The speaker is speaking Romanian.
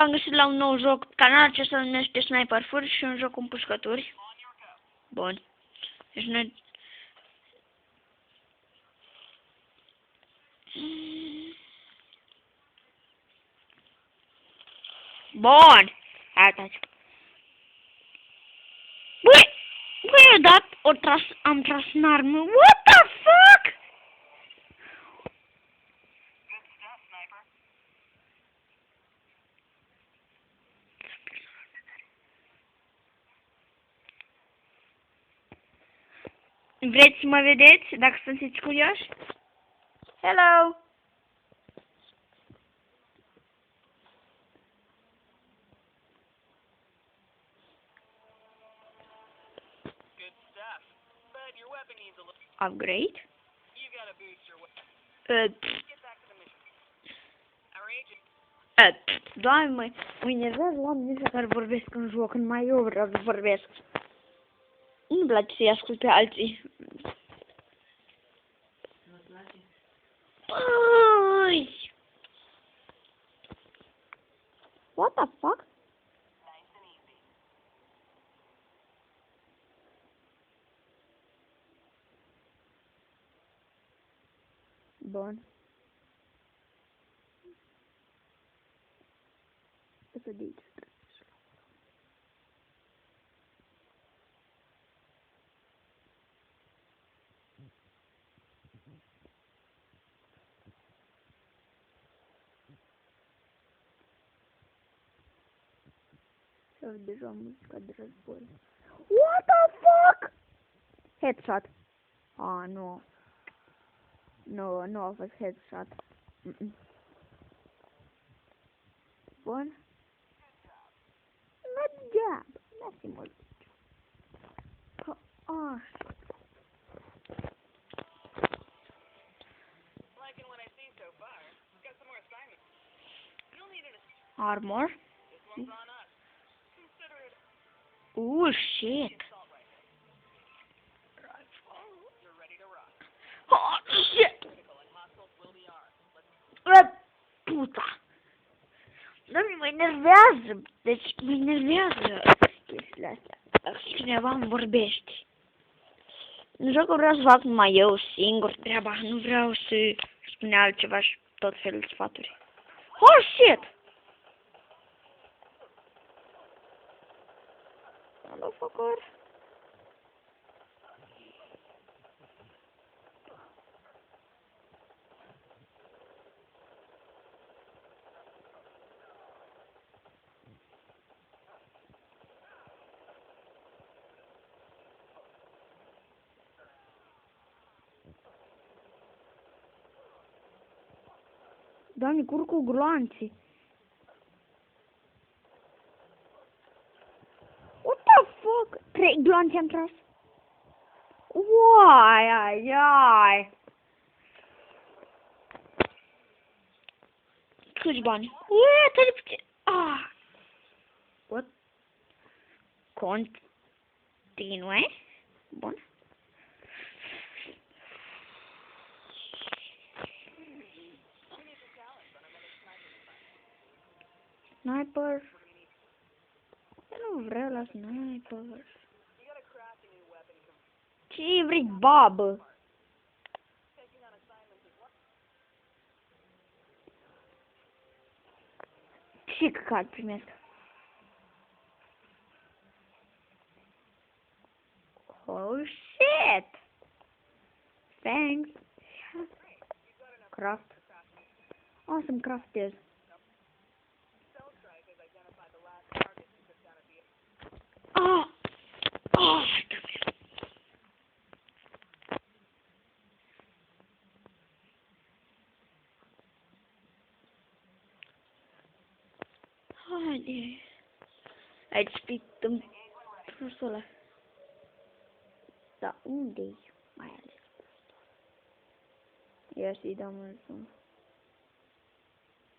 Am găsit la un nou joc, canalul acesta se numește Sniper Fur și un joc cu împușcături. Bun. Deci noi... Bun. Hai, taci. Băi, eu dat, am tras în armă. What the fuck? Vreți să mă vedeți, dacă sunteți curioși? Hello! Upgrade? Doamne, mă enervează oamenii ăștia care vorbesc în joc, când mai eu vreau să vorbesc. Nu-mi place să-i ascult pe alții. Băi! What the fuck? Bun. Să dici. Și deja muzica de război. What the fuck? Headshot. Ah, nu. Nu, nu a fost headshot. Bun. Good job. Mersi mult. Armor. Shit. Oh, shit. Puta. Doamne, mă enervează. Deci, mă enervează chestiile astea. Dacă cineva îmi vorbește. În jocul vreau să fac numai eu singur treaba. Nu vreau să spune altceva și tot felul de sfaturi. Oh, shit. Motherfucker. Doamne, curg cu gloanții. What the fuck? 3 gloanțe am tras. Ai. Câți bani? Tare puțin. What? Continue. Bun. Sniper. Eu nu vreau la sniper. Ce vrei, babă? Ce căcat primesc? Oh shit! Thanks. Craft. O să-mi craftez. Haide. Aici pictăm prosul ăla. Da, unde-i? Mai ales. Ia să-i dăm un zoom.